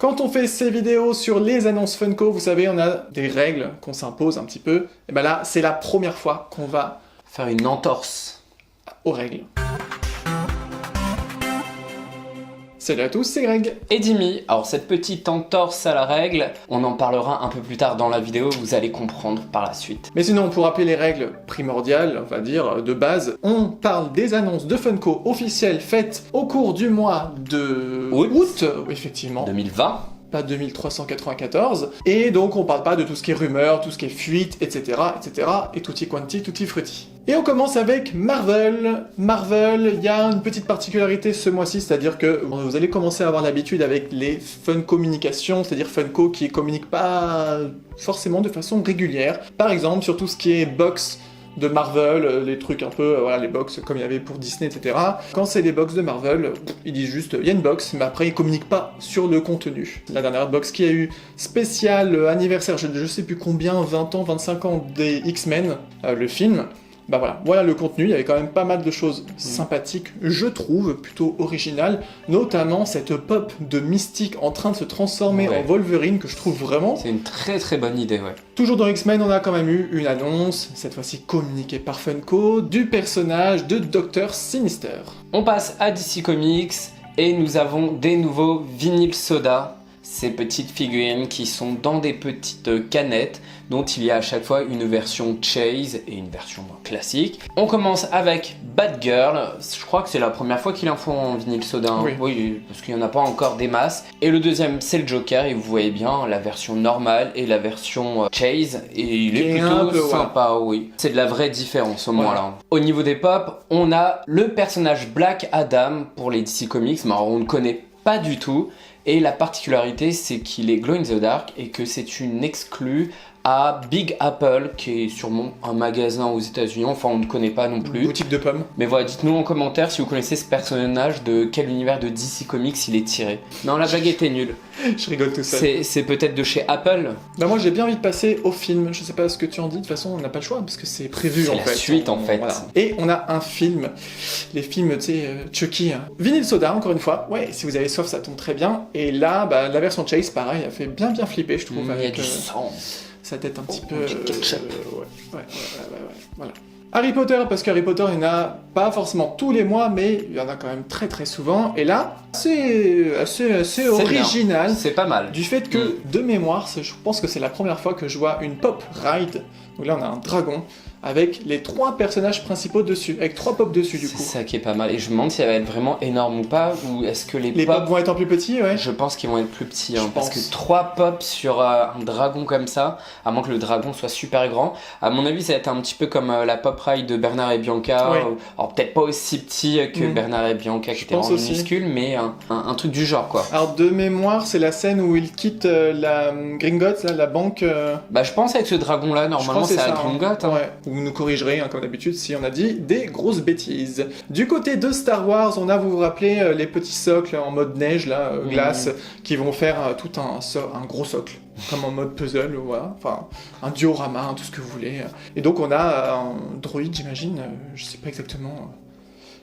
Quand on fait ces vidéos sur les annonces Funko, vous savez, on a des règles qu'on s'impose un petit peu. Et ben là, c'est la première fois qu'on va faire une entorse aux règles. Salut à tous, c'est Greg. Et Dimi. Alors cette petite entorse à la règle, on en parlera un peu plus tard dans la vidéo, vous allez comprendre par la suite. Mais sinon, pour rappeler les règles primordiales, on va dire, de base, on parle des annonces de Funko officielles faites au cours du mois de août, effectivement. 2020. Pas 2394, et donc on parle pas de tout ce qui est rumeur, tout ce qui est fuite, etc., etc., et tutti quanti, tutti frutti. Et on commence avec Marvel. Marvel, il y a une petite particularité ce mois-ci, c'est-à-dire que vous allez commencer à avoir l'habitude avec les Funko communications, c'est-à-dire Funko qui communiquent pas forcément de façon régulière. Par exemple, sur tout ce qui est box de Marvel, les trucs un peu, voilà, les box comme il y avait pour Disney, etc. Quand c'est des box de Marvel, ils disent juste, il y a une box, mais après ils communiquent pas sur le contenu. La dernière box qui a eu spécial anniversaire, je sais plus combien, 20 ans, 25 ans des X-Men, le film, bah voilà le contenu, il y avait quand même pas mal de choses sympathiques, je trouve, plutôt originales, notamment cette pop de Mystique en train de se transformer en Wolverine, que je trouve vraiment... C'est une très très bonne idée, ouais. Toujours dans X-Men, on a quand même eu une annonce, cette fois-ci communiquée par Funko, du personnage de Dr. Sinister. On passe à DC Comics, et nous avons des nouveaux Vinyl Soda, ces petites figurines qui sont dans des petites canettes, dont il y a à chaque fois une version Chase et une version classique. On commence avec Batgirl, je crois que c'est la première fois qu'ils en font en vinyle soda, hein. Oui, parce qu'il n'y en a pas encore des masses. Et le deuxième c'est le Joker, et vous voyez bien la version normale et la version Chase, et il est plutôt sympa, oui. C'est de la vraie différence au moins là. Au niveau des pop, on a le personnage Black Adam pour les DC Comics, mais alors on ne connaît pas du tout. Et la particularité, c'est qu'il est glow in the dark et que c'est une exclue à Big Apple, qui est sûrement un magasin aux États-Unis, enfin on ne connaît pas non plus. Une boutique de pommes. Mais voilà, dites-nous en commentaire si vous connaissez ce personnage, de quel univers de DC Comics il est tiré. Non, la blague était nulle. Je rigole tout seul. C'est peut-être de chez Apple. Bah moi j'ai bien envie de passer au film, je sais pas ce que tu en dis, de toute façon on n'a pas le choix parce que c'est prévu en fait. C'est la suite en fait. Voilà. Et on a un film, les films tu sais, Chucky, Vinyl Soda encore une fois, ouais, si vous avez soif ça tombe très bien. Et là, bah, la version Chase pareil, elle fait bien flipper je trouve. Il y a du sang. Sa tête un petit peu... ketchup. Voilà. Harry Potter, parce qu'Harry Potter, il n'y en a pas forcément tous les mois, mais il y en a quand même très très souvent. Et là, c'est assez original. C'est pas mal. Du fait que, de mémoire, je pense que c'est la première fois que je vois une pop ride. Donc là, on a un dragon avec les 3 personnages principaux dessus, avec 3 pops dessus du coup. C'est ça qui est pas mal. Et je me demande si elle va être vraiment énorme ou pas, ou est-ce que les pop vont être en plus petits, ouais. Je pense qu'ils vont être plus petits, hein, parce que 3 pops sur un dragon comme ça, à moins que le dragon soit super grand, à mon avis ça va être un petit peu comme la pop ride de Bernard et Bianca, alors peut-être pas aussi petit que Bernard et Bianca qui étaient vraiment minuscules, mais un truc du genre quoi. Alors de mémoire, c'est la scène où ils quittent la Gringotts, là, la banque... Bah je pense avec ce dragon là, normalement c'est à Gringotts. Ouais. Vous nous corrigerez, hein, comme d'habitude, si on a dit des grosses bêtises. Du côté de Star Wars, on a, vous vous rappelez, les petits socles en mode neige, là, glace, qui vont faire tout un gros socle, comme en mode puzzle, voilà. Enfin, un diorama, hein, tout ce que vous voulez. Et donc on a un droïde, j'imagine, je sais pas exactement...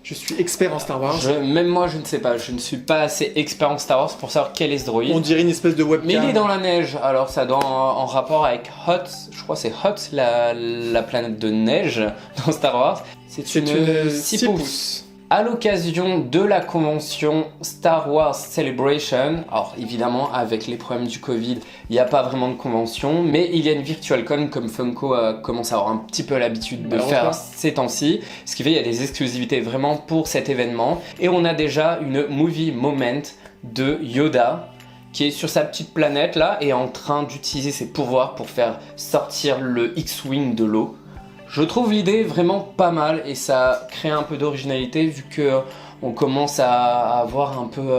Je suis expert en Star Wars. Même moi, je ne sais pas. Je ne suis pas assez expert en Star Wars pour savoir quel est ce droïde. On dirait une espèce de webcam. Mais il est dans la neige, alors ça doit en rapport avec Hoth. Je crois que c'est Hoth, la planète de neige dans Star Wars. C'est une 6 pouces. À l'occasion de la convention Star Wars Celebration, alors évidemment avec les problèmes du Covid, il n'y a pas vraiment de convention, mais il y a une Virtual Con comme Funko commence à avoir un petit peu l'habitude de faire ces temps-ci, ce qui fait qu'il y a des exclusivités vraiment pour cet événement. Et on a déjà une Movie Moment de Yoda qui est sur sa petite planète là et en train d'utiliser ses pouvoirs pour faire sortir le X-Wing de l'eau. Je trouve l'idée vraiment pas mal et ça crée un peu d'originalité vu que on commence à avoir un peu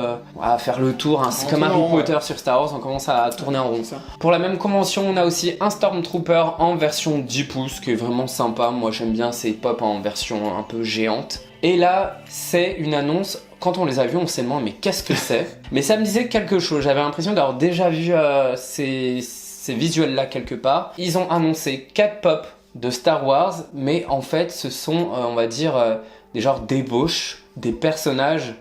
à faire le tour, hein. C'est comme Harry Potter sur Star Wars, on commence à tourner en rond. Pour la même convention, on a aussi un Stormtrooper en version 10 pouces qui est vraiment sympa. Moi j'aime bien ces pop en version un peu géante. Et là, c'est une annonce. Quand on les a vus, on s'est demandé mais qu'est-ce que c'est? Mais ça me disait quelque chose. J'avais l'impression d'avoir déjà vu ces visuels là quelque part. Ils ont annoncé 4 pop de Star Wars, mais en fait ce sont on va dire des genres d'ébauches des personnages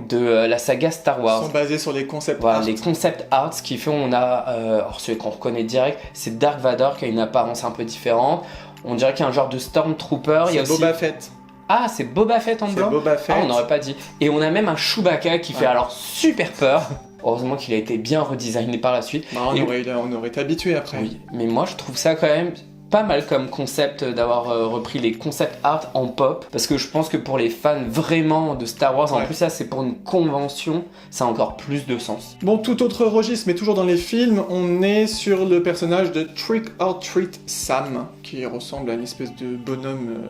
de la saga Star Wars. Ils sont basés sur les concepts voilà, art. les concept art, ce qui fait on a, alors celui qu'on reconnaît direct, c'est Dark Vador qui a une apparence un peu différente. On dirait qu'il y a un genre de Stormtrooper. C'est il y a aussi... Boba Fett. Ah, c'est Boba Fett en blanc. C'est Boba Fett. Ah, on n'aurait pas dit. Et on a même un Chewbacca qui fait alors super peur. Heureusement qu'il a été bien redesigné par la suite. Bah, on aurait été habitué après. Oui, mais moi je trouve ça quand même pas mal comme concept d'avoir repris les concept art en pop, parce que je pense que pour les fans vraiment de Star Wars, en plus ça c'est pour une convention, ça a encore plus de sens. Bon, tout autre registre, mais toujours dans les films, on est sur le personnage de Trick or Treat Sam, qui ressemble à une espèce de bonhomme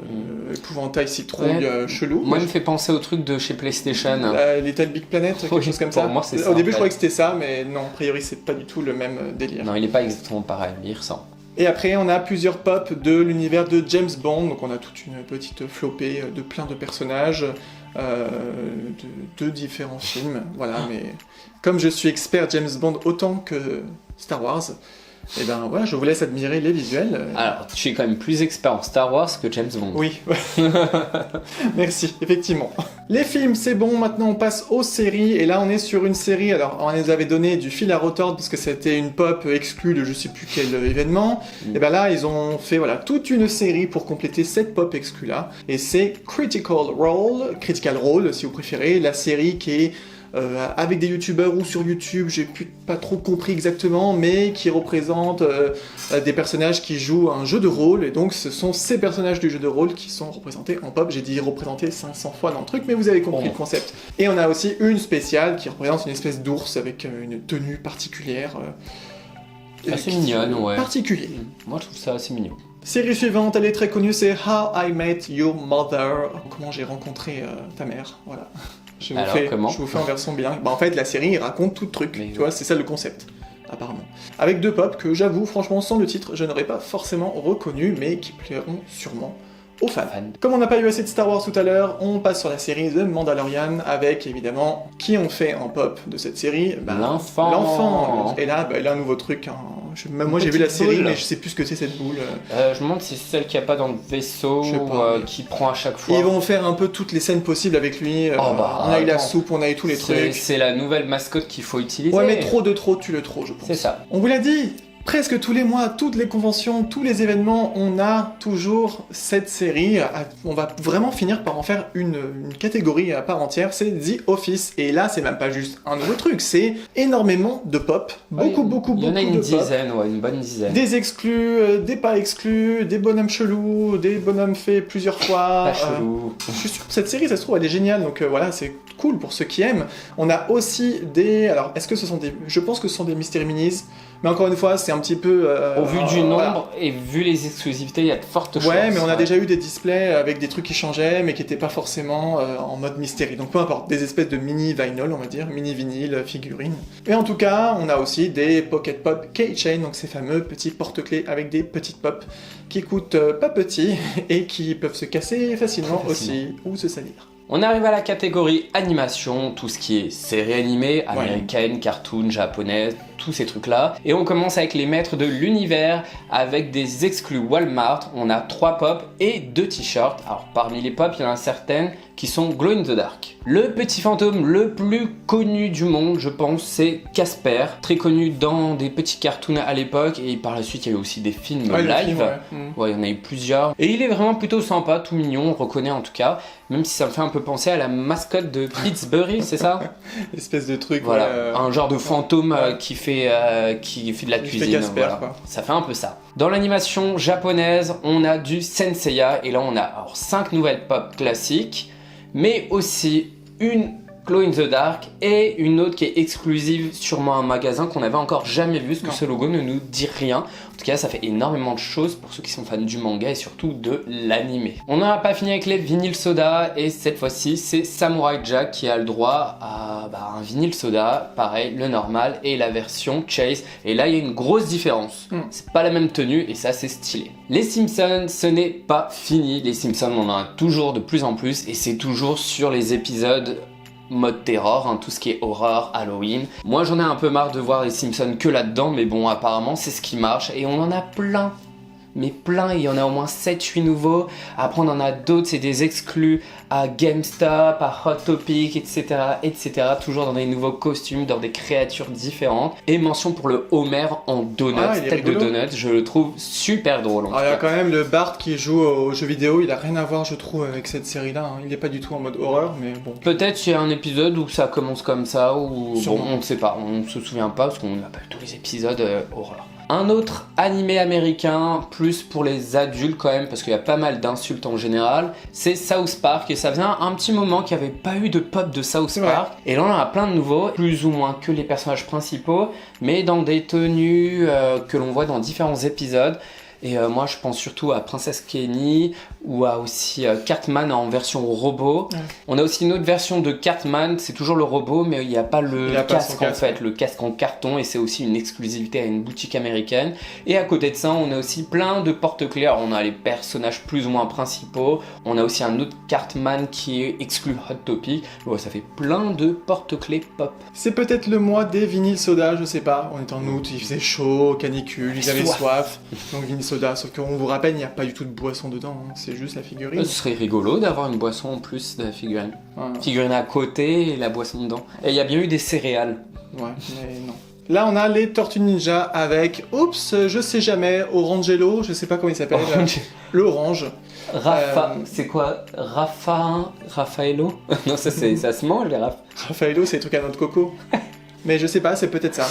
épouvantail citrouille chelou. Moi il me fait penser au truc de chez PlayStation. Little Big Planet, quelque chose comme ça. Moi, c'est ça. Au début je croyais que c'était ça, mais non, a priori c'est pas du tout le même délire. Non, il est pas exactement pareil, il ressemble. Et après, on a plusieurs pop de l'univers de James Bond, donc on a toute une petite flopée de plein de personnages de différents films, voilà, mais comme je suis expert James Bond autant que Star Wars, et ben voilà, je vous laisse admirer les visuels. Alors, tu es quand même plus expert en Star Wars que James Bond. Oui, merci, effectivement. Les films, c'est bon, maintenant on passe aux séries, et là on est sur une série, alors on nous avait donné du fil à retordre parce que c'était une pop exclue de je sais plus quel événement, et ben là ils ont fait voilà toute une série pour compléter cette pop exclue là, et c'est Critical Role si vous préférez, la série qui est avec des youtubeurs ou sur YouTube, j'ai pas trop compris exactement, mais qui représente des personnages qui jouent un jeu de rôle, et donc ce sont ces personnages du jeu de rôle qui sont représentés en pop. J'ai dit représentés 500 fois dans le truc, mais vous avez compris le concept. Et on a aussi une spéciale qui représente une espèce d'ours avec une tenue particulière. Assez mignonne, ouais. Particulier. Moi je trouve ça assez mignon. Série suivante, elle est très connue, c'est How I Met Your Mother. Comment j'ai rencontré ta mère, voilà. Je vous fais en version bilingue. Bah en fait, la série raconte tout le truc, tu vois, c'est ça le concept, apparemment. Avec deux pop que j'avoue, franchement, sans le titre, je n'aurais pas forcément reconnu, mais qui plairont sûrement aux fans. Comme on n'a pas eu assez de Star Wars tout à l'heure, on passe sur la série The Mandalorian, avec évidemment, qui ont fait en pop de cette série, l'enfant. Et là, il a un nouveau truc, hein. Même moi j'ai vu la série, mais je sais plus ce que c'est cette boule. Je me demande si c'est celle qu'il n'y a pas dans le vaisseau, qui prend à chaque fois. Ils vont faire un peu toutes les scènes possibles avec lui. On a eu la soupe, on a eu tous les trucs. C'est la nouvelle mascotte qu'il faut utiliser. Ouais, mais trop, tu le trop, je pense. C'est ça. On vous l'a dit, presque tous les mois, toutes les conventions, tous les événements, on a toujours cette série. On va vraiment finir par en faire une catégorie à part entière, c'est The Office. Et là, c'est même pas juste un nouveau truc, c'est énormément de pop. Beaucoup de pop. Il y en a une dizaine, une bonne dizaine. Des exclus, des pas exclus, des bonhommes chelous, des bonhommes faits plusieurs fois. Pas chelou. Je suis sûr que cette série, ça se trouve, elle est géniale, donc voilà, c'est cool pour ceux qui aiment. On a aussi des... Alors, est-ce que ce sont des... Je pense que ce sont des Mystery Minis, mais encore une fois, c'est un petit peu... Au vu du nombre et vu les exclusivités, il y a de fortes chances. Ouais, mais on a déjà eu des displays avec des trucs qui changeaient, mais qui n'étaient pas forcément en mode mystérie. Donc peu importe, des espèces de mini vinyl, on va dire, mini vinyle, figurines. Et en tout cas, on a aussi des Pocket Pop Keychain, donc ces fameux petits porte-clés avec des petites pop qui coûtent pas petits et qui peuvent se casser facilement aussi, ou se salir. On arrive à la catégorie animation, tout ce qui est série animée, américaine, cartoon, japonaise, tous ces trucs-là. Et on commence avec les maîtres de l'univers, avec des exclus Walmart. On a 3 pop et 2 t-shirts. Alors parmi les pop, il y en a certaines qui sont Glow in the Dark. Le petit fantôme le plus connu du monde, je pense, c'est Casper. Très connu dans des petits cartoons à l'époque, et par la suite, il y a eu aussi des films live. Il y en a eu plusieurs. Et il est vraiment plutôt sympa, tout mignon, on reconnaît en tout cas. Même si ça me fait un peu penser à la mascotte de Pittsburgh, c'est ça? Espèce de truc. Voilà, un genre de fantôme qui fait de la cuisine. Casper, quoi. Ça fait un peu ça. Dans l'animation japonaise, on a du Senseiya, et là on a 5 nouvelles pop classiques, mais aussi une Glow in the Dark et une autre qui est exclusive, sûrement un magasin qu'on n'avait encore jamais vu, parce que ce logo ne nous dit rien. En tout cas, ça fait énormément de choses pour ceux qui sont fans du manga et surtout de l'anime. On n'en a pas fini avec les vinyles soda, et cette fois-ci, c'est Samurai Jack qui a le droit à un vinyle soda, pareil, le normal et la version Chase. Et là, il y a une grosse différence. C'est pas la même tenue et ça, c'est stylé. Les Simpsons, ce n'est pas fini. Les Simpsons, on en a toujours de plus en plus, et c'est toujours sur les épisodes mode terror, tout ce qui est horreur, Halloween. Moi j'en ai un peu marre de voir les Simpsons que là-dedans, mais bon, apparemment c'est ce qui marche, et on en a plein mais plein, il y en a au moins 7-8 nouveaux. Après on en a d'autres, c'est des exclus à GameStop, à Hot Topic, etc., etc. Toujours dans des nouveaux costumes, dans des créatures différentes. Et mention pour le Homer en donut, tête de donut, je le trouve super drôle. Il y a quand même le Bart qui joue aux jeux vidéo, il a rien à voir je trouve avec cette série-là, hein. Il n'est pas du tout en mode horreur, mais bon. Peut-être qu'il y a un épisode où ça commence comme ça, ou bon, on ne sait pas, on ne se souvient pas parce qu'on n'a pas eu tous les épisodes horreur. Un autre animé américain, plus pour les adultes quand même, parce qu'il y a pas mal d'insultes en général, c'est South Park. Et ça vient un petit moment qu'il n'y avait pas eu de pop de South Park. Et là on en a plein de nouveaux, plus ou moins que les personnages principaux, mais dans des tenues que l'on voit dans différents épisodes. Et moi je pense surtout à Princess Kenny ou à aussi Cartman en version robot. On a aussi une autre version de Cartman, c'est toujours le robot mais il n'y a pas le casque en fait, le casque en carton, et c'est aussi une exclusivité à une boutique américaine. Et à côté de ça on a aussi plein de porte-clés. Alors on a les personnages plus ou moins principaux, on a aussi un autre Cartman qui est exclu Hot Topic. Bon, ça fait plein de porte-clés pop. C'est peut-être le mois des vinyles soda, je sais pas, on est en août, il faisait chaud, canicule, ils avaient soif, donc vinyle soda, sauf qu'on vous rappelle, il n'y a pas du tout de boisson dedans, hein. C'est juste la figurine. Ce serait rigolo d'avoir une boisson en plus de la figurine. Figurine à côté et la boisson dedans. Et il y a bien eu des céréales. Ouais, mais non. Là, on a les Tortues Ninja avec, oups, je sais jamais, Orangelo, je sais pas comment il s'appelle, l'orange. C'est quoi Raffaello Non, ça se mange les Raffaello, c'est les trucs à noix de coco. Mais je sais pas, c'est peut-être ça.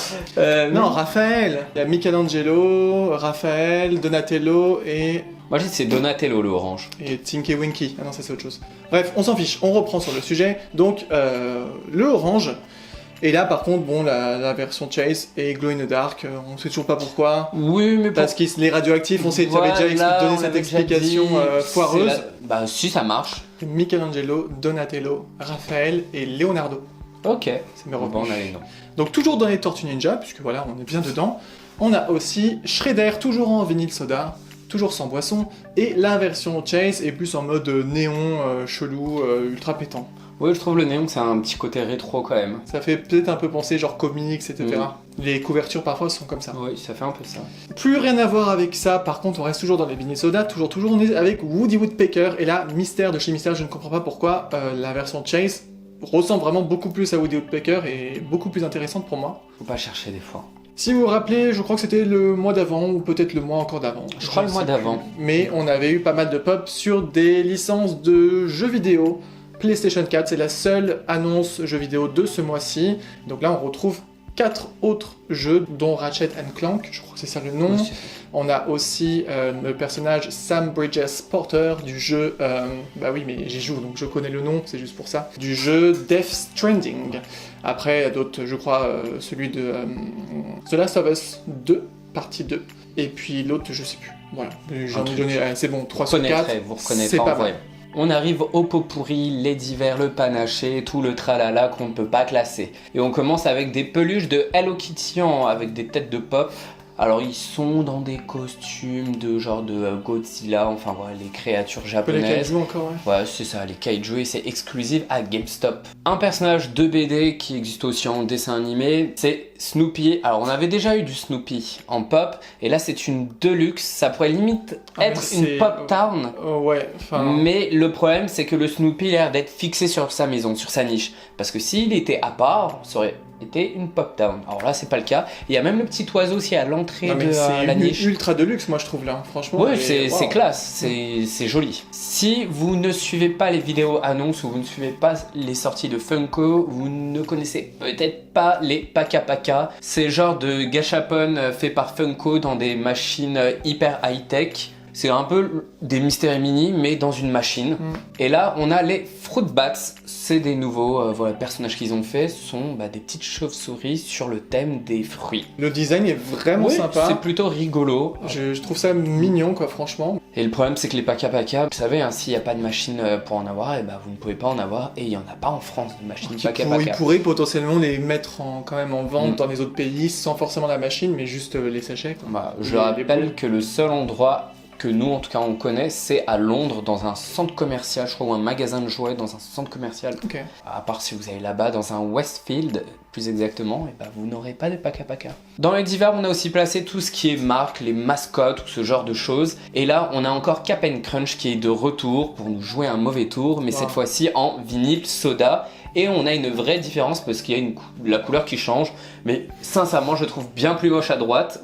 Non, Raphaël. Il y a Michelangelo, Raphaël, Donatello et... Moi je dis c'est Donatello le orange. Et Tinky Winky. Ah non, ça c'est autre chose. Bref, on s'en fiche, on reprend sur le sujet. Donc, le orange. Et là, par contre, bon, la version Chase est Glow in the Dark, on sait toujours pas pourquoi. Oui, mais parce que les radioactifs, on sait, voilà, j'avais déjà donné cette explication foireuse. Bah si, ça marche. Michelangelo, Donatello, Raphaël et Leonardo. Ok, c'est mes bon, on a les noms. Donc toujours dans les Tortues Ninja, puisque voilà, on est bien dedans. On a aussi Shredder, toujours en vinyle soda, toujours sans boisson, et la version Chase est plus en mode néon, chelou, ultra pétant. Oui, je trouve le néon, c'est un petit côté rétro quand même. Ça fait peut-être un peu penser genre comics, etc. Les couvertures parfois sont comme ça. Oui, ça fait un peu ça. Plus rien à voir avec ça, par contre on reste toujours dans les vinyles soda, toujours on est avec Woody Woodpecker, et là, mystère de chez Mystère, je ne comprends pas pourquoi la version Chase ressemble vraiment beaucoup plus à Woody Woodpecker et beaucoup plus intéressante pour moi. Faut pas chercher des fois. Si vous vous rappelez, je crois que c'était le mois d'avant, ou peut-être le mois encore d'avant. Je crois le mois d'avant. Mais on avait eu pas mal de pop sur des licences de jeux vidéo. PlayStation 4, c'est la seule annonce jeux vidéo de ce mois-ci. Donc là, on retrouve 4 autres jeux, dont Ratchet & Clank, je crois que c'est ça le nom. Oui, on a aussi le personnage Sam Bridges Porter du jeu... bah oui, mais j'y joue, donc je connais le nom, c'est juste pour ça. Du jeu Death Stranding. Après, il y a d'autres, je crois, celui de The Last of Us 2, partie 2. Et puis l'autre, je sais plus. Voilà, j'en ai donné... c'est bon, 3 sur 4, c'est pas mal. On arrive au pot pourri, les divers, le panaché, tout le tralala qu'on ne peut pas classer. Et on commence avec des peluches de Hello Kitty avec des têtes de pop. Alors ils sont dans des costumes de genre de Godzilla, enfin voilà, les créatures japonaises. Les kaiju encore, ouais. Ouais, c'est ça, les kaiju, et c'est exclusif à GameStop. Un personnage de BD qui existe aussi en dessin animé, c'est Snoopy. Alors on avait déjà eu du Snoopy en pop, et là c'est une deluxe, ça pourrait limite être une Pop Town. Ouais, enfin... Mais le problème c'est que le Snoopy a l'air d'être fixé sur sa maison, sur sa niche. Parce que s'il était à part, ça aurait été une Pop Town. Alors là c'est pas le cas. Il y a même le petit oiseau aussi à l'entrée de la niche. C'est ultra deluxe moi je trouve là, franchement. Oui, c'est classe, c'est joli. Si vous ne suivez pas les vidéos annonces ou vous ne suivez pas les sorties de Funko, vous ne connaissez peut-être pas les Paka Paka. C'est genre de gachapon fait par Funko dans des machines hyper high-tech. C'est un peu des Mystery Mini, mais dans une machine. Et là, on a les Fruit Bats. C'est des nouveaux personnages qu'ils ont fait. Ce sont des petites chauves-souris sur le thème des fruits. Le design est vraiment sympa. C'est plutôt rigolo. Je trouve ça mignon, quoi, franchement. Et le problème, c'est que les Paka Paka, vous savez, s'il n'y a pas de machine pour en avoir, vous ne pouvez pas en avoir. Et il n'y en a pas en France de machine Paka Paka. Ils pourraient potentiellement les mettre quand même en vente dans les autres pays, sans forcément la machine, mais juste les sachets. Je rappelle que le seul endroit que nous en tout cas on connaît, c'est à Londres dans un centre commercial, je crois, ou un magasin de jouets dans un centre commercial. Ok. À part si vous allez là-bas dans un Westfield, plus exactement, et bah vous n'aurez pas de paca-paca. Dans les divers, on a aussi placé tout ce qui est marque, les mascottes ou ce genre de choses. Et là, on a encore Cap'n Crunch qui est de retour pour nous jouer un mauvais tour, mais cette fois-ci en vinyle soda. Et on a une vraie différence parce qu'il y a la couleur qui change, mais sincèrement, je trouve bien plus moche à droite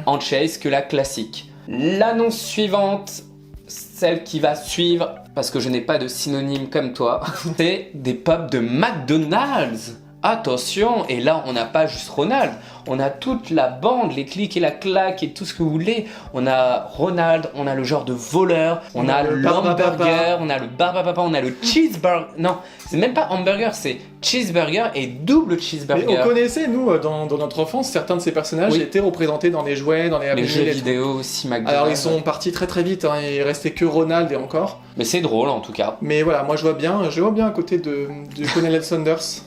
en chase que la classique. L'annonce suivante, celle qui va suivre, parce que je n'ai pas de synonyme comme toi, c'est des pops de McDonald's. Attention, et là on n'a pas juste Ronald, on a toute la bande, les clics et la claque et tout ce que vous voulez. On a Ronald, on a le genre de voleur, on a l'hamburger, on a le barbapapa, on a le cheeseburger. Non, c'est même pas hamburger, c'est cheeseburger et double cheeseburger. Mais on connaissait, nous, dans notre enfance, certains de ces personnages étaient représentés dans les jouets, dans les jeux vidéo aussi, McDonald's. Alors ils sont partis très très vite, hein, il restait que Ronald et encore. Mais c'est drôle en tout cas. Mais voilà, moi je vois bien à côté de Colonel Sanders.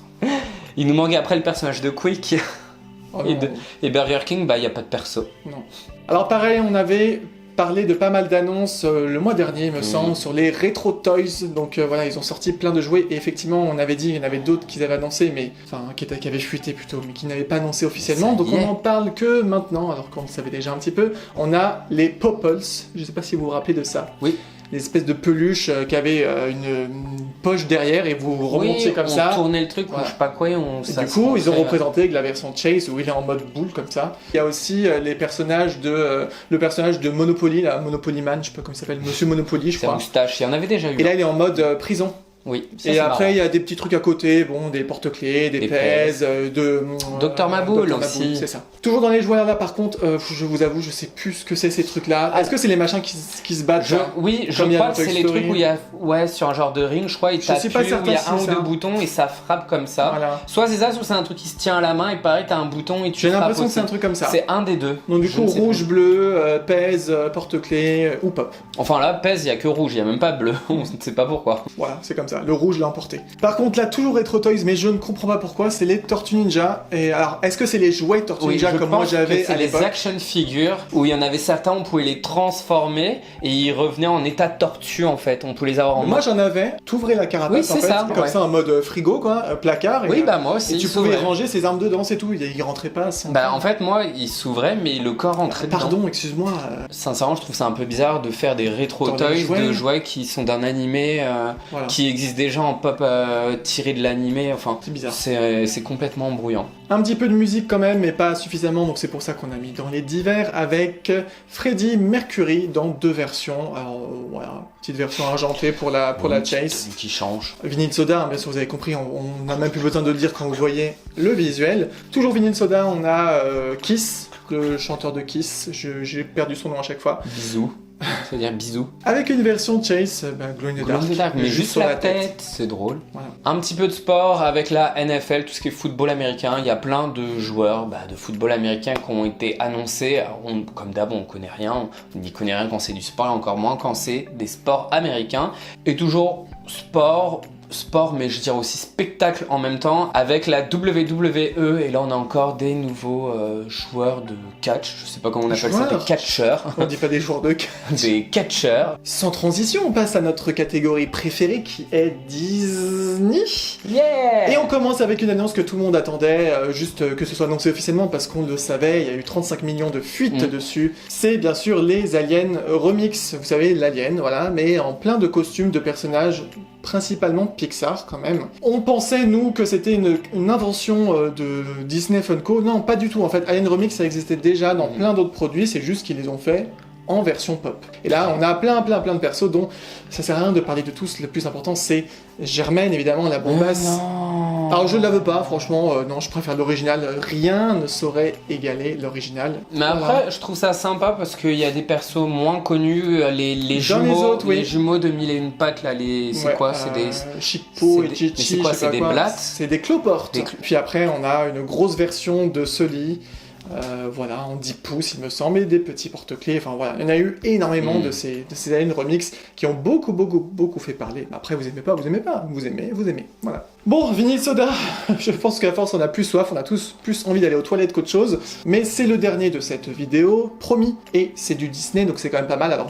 Il nous manque après le personnage de Quick et Burger King, bah il n'y a pas de perso. Non. Alors pareil, on avait parlé de pas mal d'annonces le mois dernier, il me semble, sur les Retro Toys. Donc voilà, ils ont sorti plein de jouets et effectivement, on avait dit qu'il y en avait d'autres qu'ils avaient annoncé, mais enfin qui avaient fuité plutôt, mais qui n'avaient pas annoncé officiellement. Donc on en parle que maintenant, alors qu'on le savait déjà un petit peu. On a les Popples, je sais pas si vous vous rappelez de ça. Oui. Des espèces de peluches qui avaient une poche derrière et vous remontiez comme ça. On tournait le truc, ou je sais pas quoi, et du coup, ils ont représenté avec la version Chase où il est en mode boule comme ça. Il y a aussi le personnage de Monopoly, là, Monopoly Man, je sais pas comment il s'appelle, Monsieur Monopoly, je crois. Sa moustache, il y en avait déjà eu. Et là, il est en mode prison. Oui. Et après, il y a des petits trucs à côté, bon, des porte-clés, des pèses, Dr Maboul aussi. C'est ça. Toujours dans les jouets là, par contre, je vous avoue, je sais plus ce que c'est ces trucs-là. Est-ce que c'est les machins qui se battent Oui, je crois que c'est les trucs où il y a, sur un genre de ring, je crois, il t'appuie, où il y a un ou deux boutons et ça frappe comme ça. Voilà. Soit c'est ça, soit c'est un truc qui se tient à la main et pareil, t'as un bouton et tu frappes. J'ai l'impression que c'est un truc comme ça. C'est un des deux. Donc du coup, rouge, bleu, pèse, porte-clés ou pop. Enfin là, pèse, il y a que rouge, il y a même pas bleu, on ne sait pas pourquoi. Voilà, c'est comme ça. Le rouge l'a emporté. Par contre, là, toujours Retro Toys, mais je ne comprends pas pourquoi, c'est les Tortues Ninja. Et alors, est-ce que c'est les jouets Tortues Ninja comme moi j'avais à l'époque ? Les action figures où il y en avait certains, on pouvait les transformer et ils revenaient en état tortue en fait. On pouvait les avoir en Moi j'en avais, t'ouvrais la carapace en fait, comme ça en mode frigo quoi, placard. Oui, bah moi aussi. Et tu pouvais ranger ses armes dedans, c'est tout. Il rentrait pas. Bah en fait, moi, il s'ouvrait, mais le corps rentrait dedans. Pardon, excuse-moi. Sincèrement, je trouve ça un peu bizarre de faire des Retro Toys de jouets qui sont d'un animé qui existe déjà en pop tiré de l'animé. Enfin, c'est bizarre. C'est complètement embrouillant. Un petit peu de musique quand même, mais pas suffisamment, donc c'est pour ça qu'on a mis dans les divers avec Freddie Mercury dans 2 versions. Alors voilà, petite version argentée pour la Chase. Qui change. Vinyle Soda, hein, bien sûr vous avez compris, on n'a même plus besoin de le dire quand vous voyez le visuel. Toujours Vinyle Soda, on a Kiss, le chanteur de Kiss, j'ai perdu son nom à chaque fois. Bisous. C'est-à-dire bisous. Avec une version Chase, Glow in the Dark, mais juste sur la tête, c'est drôle. Voilà. Un petit peu de sport avec la NFL, tout ce qui est football américain. Il y a plein de joueurs de football américain qui ont été annoncés. Alors, comme d'hab, on connaît rien. On n'y connaît rien quand c'est du sport, et encore moins quand c'est des sports américains. Et toujours sport, mais je dirais aussi spectacle en même temps, avec la WWE, et là on a encore des nouveaux joueurs de catch, je sais pas comment on appelle ça, des catcheurs. On dit pas des joueurs de catch. Des catcheurs. Sans transition, on passe à notre catégorie préférée qui est Disney. Yeah! Et on commence avec une annonce que tout le monde attendait, juste que ce soit annoncé officiellement parce qu'on le savait, il y a eu 35 millions de fuites dessus. C'est bien sûr les Aliens Remix, vous savez, l'Alien, voilà, mais en plein de costumes de personnages principalement Pixar quand même. On pensait nous que c'était une invention de Disney Funko, non pas du tout en fait, Alien Remix ça existait déjà dans plein d'autres produits, c'est juste qu'ils les ont fait en version pop. Et là on a plein de persos dont ça sert à rien de parler de tous, le plus important c'est Germaine évidemment, la bombasse. Alors je ne la veux pas, franchement, non, je préfère l'original, rien ne saurait égaler l'original. Mais après, je trouve ça sympa parce qu'il y a des persos moins connus, les jumeaux, les jumeaux de Mille et une pattes, là, c'est quoi? C'est des... Chippo et Chichi, c'est quoi? C'est des blattes? C'est des cloportes. Puis après, on a une grosse version de Sully, voilà, en 10 pouces il me semble, et des petits porte-clés, enfin voilà, il y en a eu énormément de ces Alien Remix qui ont beaucoup fait parler. Après vous aimez pas, vous aimez, voilà. Bon, vinyle soda, je pense qu'à force on a plus soif, on a tous plus envie d'aller aux toilettes qu'autre chose, mais c'est le dernier de cette vidéo, promis, et c'est du Disney, donc c'est quand même pas mal. Alors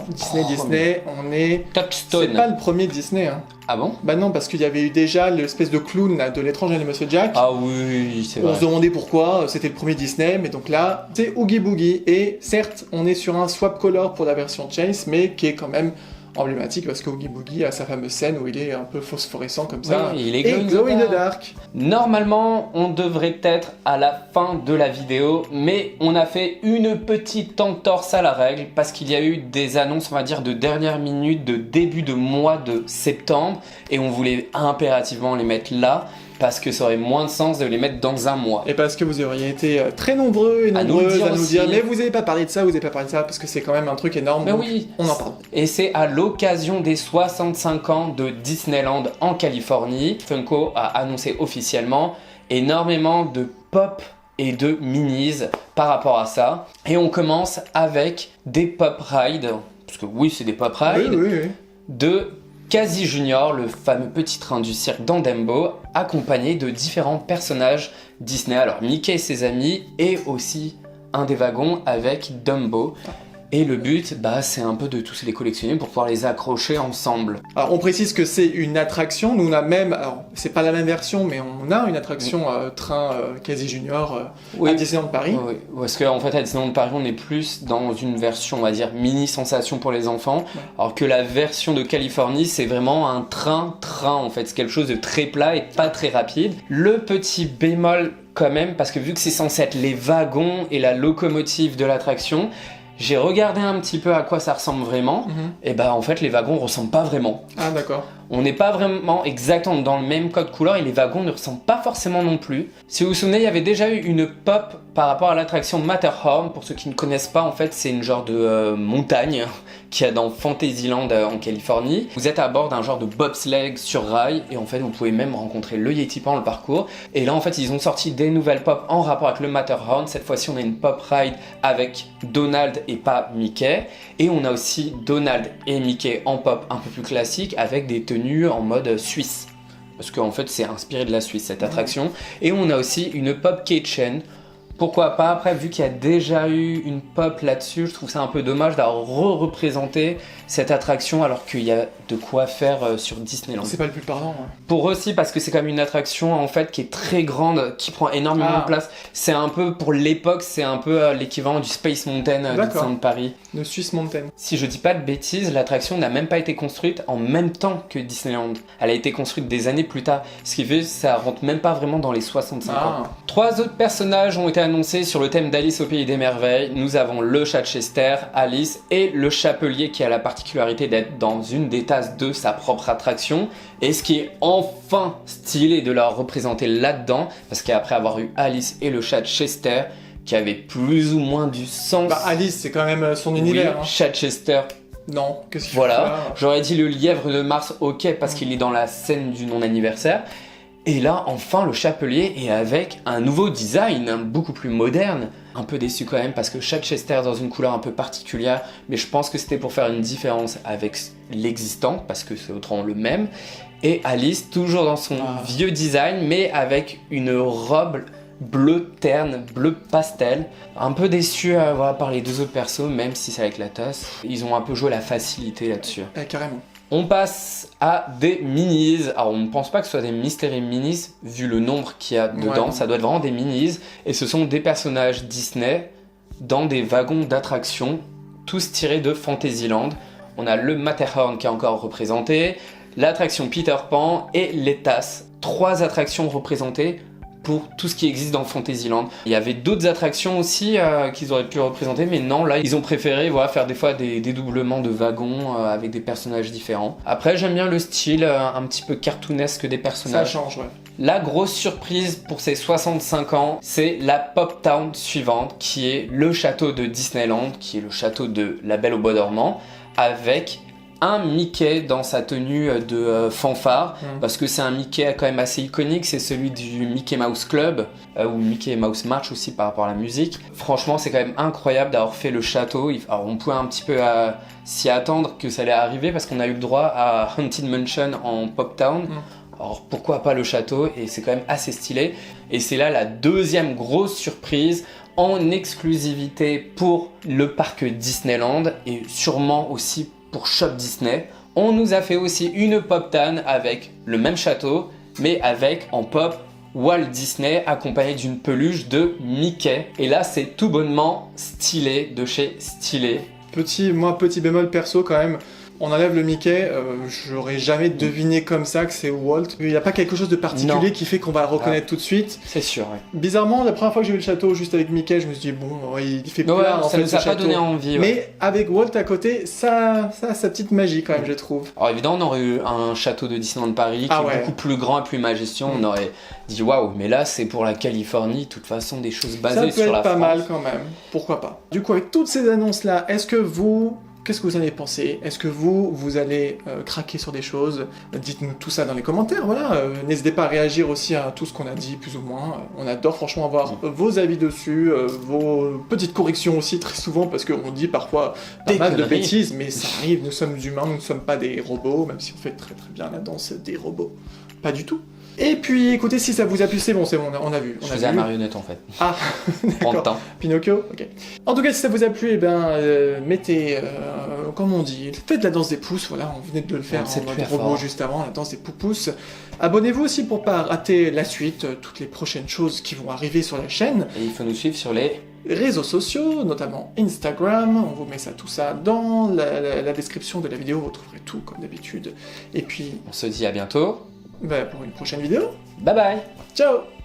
Disney, on est... Touchstone. C'est pas le premier Disney, hein. Ah bon? Bah non, parce qu'il y avait eu déjà l'espèce de clown là, de L'étrange et Monsieur Jack. Ah oui, c'est vrai. On se demandait pourquoi, c'était le premier Disney, mais donc là, c'est Oogie Boogie, et certes, on est sur un swap color pour la version Chase, mais qui est quand même emblématique parce que Oogie Boogie a sa fameuse scène où il est un peu phosphorescent comme ça. Oui, il est et glow in the dark. Normalement, on devrait être à la fin de la vidéo, mais on a fait une petite entorse à la règle parce qu'il y a eu des annonces, on va dire, de dernière minute, de début de mois de septembre, et on voulait impérativement les mettre là, parce que ça aurait moins de sens de les mettre dans un mois. Et parce que vous auriez été très nombreux et nombreuses à nous dire mais vous n'avez pas parlé de ça, vous n'avez pas parlé de ça, parce que c'est quand même un truc énorme, mais donc oui, on en parle. Et c'est à l'occasion des 65 ans de Disneyland en Californie. Funko a annoncé officiellement énormément de pop et de minis par rapport à ça. Et on commence avec des pop rides, parce que oui c'est des pop rides, oui. de Casey Junior, le fameux petit train du cirque d'Andembo, accompagné de différents personnages Disney. Alors Mickey et ses amis, et aussi un des wagons avec Dumbo. Et le but, c'est un peu de tous les collectionner pour pouvoir les accrocher ensemble. Alors on précise que c'est une attraction, nous on a même, alors c'est pas la même version, mais on a une attraction train Casey Junior à Disneyland Paris. Oui, parce qu'en fait à Disneyland Paris on est plus dans une version, on va dire, mini sensation pour les enfants, alors que la version de Californie c'est vraiment un train en fait, c'est quelque chose de très plat et pas très rapide. Le petit bémol quand même, parce que vu que c'est censé être les wagons et la locomotive de l'attraction, j'ai regardé un petit peu à quoi ça ressemble vraiment, et en fait les wagons ressemblent pas vraiment. Ah d'accord. On n'est pas vraiment exactement dans le même code couleur et les wagons ne ressemblent pas forcément non plus. Si vous vous souvenez, il y avait déjà eu une pop par rapport à l'attraction Matterhorn. Pour ceux qui ne connaissent pas, en fait, c'est une genre de montagne qu'il y a dans Fantasyland en Californie. Vous êtes à bord d'un genre de bobsleigh sur rail et en fait, vous pouvez même rencontrer le Yeti pendant le parcours. Et là, en fait, ils ont sorti des nouvelles pop en rapport avec le Matterhorn. Cette fois-ci, on a une pop ride avec Donald et pas Mickey. Et on a aussi Donald et Mickey en pop un peu plus classique avec des tenues en mode suisse, parce qu'en fait c'est inspiré de la Suisse cette attraction. Et on a aussi une pop K-Chain. Pourquoi pas, après vu qu'il y a déjà eu une pop là-dessus, je trouve ça un peu dommage d'avoir représenté cette attraction alors qu'il y a de quoi faire sur Disneyland. C'est pas le plus parlant. Ouais. Pour aussi parce que c'est quand même une attraction en fait qui est très grande, qui prend énormément de place. C'est un peu, pour l'époque, c'est un peu l'équivalent du Space Mountain de Disneyland Paris. Le Swiss Mountain. Si je dis pas de bêtises, l'attraction n'a même pas été construite en même temps que Disneyland. Elle a été construite des années plus tard, ce qui fait que ça rentre même pas vraiment dans les 65 ans. 3 autres personnages ont été annoncés sur le thème d'Alice au Pays des Merveilles. Nous avons le chat Chester, Alice et le chapelier qui a la particularité d'être dans une des tasses de sa propre attraction. Et ce qui est enfin stylé de la représenter là-dedans, parce qu'après avoir eu Alice et le chat Chester, qui avait plus ou moins du sens. Alice, c'est quand même son univers. Oui, chat Chester. Non, qu'est-ce qu'il Voilà, j'aurais dit le lièvre de Mars, ok, parce qu'il est dans la scène du non-anniversaire. Et là, enfin, le chapelier est avec un nouveau design, beaucoup plus moderne. Un peu déçu quand même, parce que chaque Chester dans une couleur un peu particulière, mais je pense que c'était pour faire une différence avec l'existant, parce que c'est autrement le même. Et Alice, toujours dans son vieux design, mais avec une robe bleu terne, bleu pastel. Un peu déçu par les 2 autres persos, même si c'est avec la tasse. Ils ont un peu joué la facilité là-dessus. Carrément. On passe à des minis. Alors on ne pense pas que ce soit des Mystery Minis, vu le nombre qu'il y a dedans. Ça doit être vraiment des minis. Et ce sont des personnages Disney dans des wagons d'attraction, tous tirés de Fantasyland. On a le Matterhorn qui est encore représenté, l'attraction Peter Pan et les tasses. 3 attractions représentées pour tout ce qui existe dans Fantasyland. Il y avait d'autres attractions aussi qu'ils auraient pu représenter, mais non, là ils ont préféré faire des fois des dédoublements de wagons avec des personnages différents. Après j'aime bien le style un petit peu cartoonesque des personnages. Ça change, ouais. La grosse surprise pour ces 65 ans, c'est la Pop Town suivante, qui est le château de Disneyland, qui est le château de La Belle au Bois dormant, avec un Mickey dans sa tenue de fanfare, parce que c'est un Mickey quand même assez iconique, c'est celui du Mickey Mouse Club, ou Mickey Mouse March aussi par rapport à la musique. Franchement, c'est quand même incroyable d'avoir fait le château. Alors on pouvait un petit peu s'y attendre que ça allait arriver, parce qu'on a eu le droit à Haunted Mansion en Pop Town. alors pourquoi pas le château, et c'est quand même assez stylé. Et c'est là la deuxième grosse surprise en exclusivité pour le parc Disneyland et sûrement aussi pour Shop Disney. On nous a fait aussi une pop tan avec le même château, mais avec en pop Walt Disney accompagné d'une peluche de Mickey. Et là, c'est tout bonnement stylé de chez Stylé. Petit bémol perso quand même. On enlève le Mickey, j'aurais jamais deviné comme ça que c'est Walt. Il n'y a pas quelque chose de particulier qui fait qu'on va le reconnaître tout de suite. C'est sûr, ouais. Bizarrement, la première fois que j'ai vu le château juste avec Mickey, je me suis dit, bon, il fait peur en fait, ça nous a pas donné envie. Mais avec Walt à côté, ça a sa petite magie quand même, je trouve. Alors évidemment, on aurait eu un château de Disneyland Paris qui est beaucoup plus grand et plus majestueux. On aurait dit waouh, mais là c'est pour la Californie, de toute façon des choses basées sur la France. Ça peut être pas mal quand même, pourquoi pas. Du coup, avec toutes ces annonces-là, qu'est-ce que vous en avez pensé? Est-ce que vous allez craquer sur des choses? Dites-nous tout ça dans les commentaires, voilà. N'hésitez pas à réagir aussi à tout ce qu'on a dit, plus ou moins. On adore franchement avoir vos avis dessus, vos petites corrections aussi, très souvent, parce qu'on dit parfois pas mal de bêtises, mais ça arrive, nous sommes humains, nous ne sommes pas des robots, même si on fait très très bien la danse des robots. Pas du tout. Et puis, écoutez, si ça vous a plu, c'est bon, on a vu. Je faisais la marionnette en fait. Ah, prends le temps. Pinocchio, ok. En tout cas, si ça vous a plu, mettez, comme on dit, faites la danse des pouces, voilà, on venait de le faire en mode robot juste avant, la danse des poupous. Abonnez-vous aussi pour pas rater la suite, toutes les prochaines choses qui vont arriver sur la chaîne. Et il faut nous suivre sur les réseaux sociaux, notamment Instagram, on vous met tout ça dans la description de la vidéo, vous trouverez tout comme d'habitude. Et puis... on se dit à bientôt. Pour une prochaine vidéo. Bye bye. Ciao.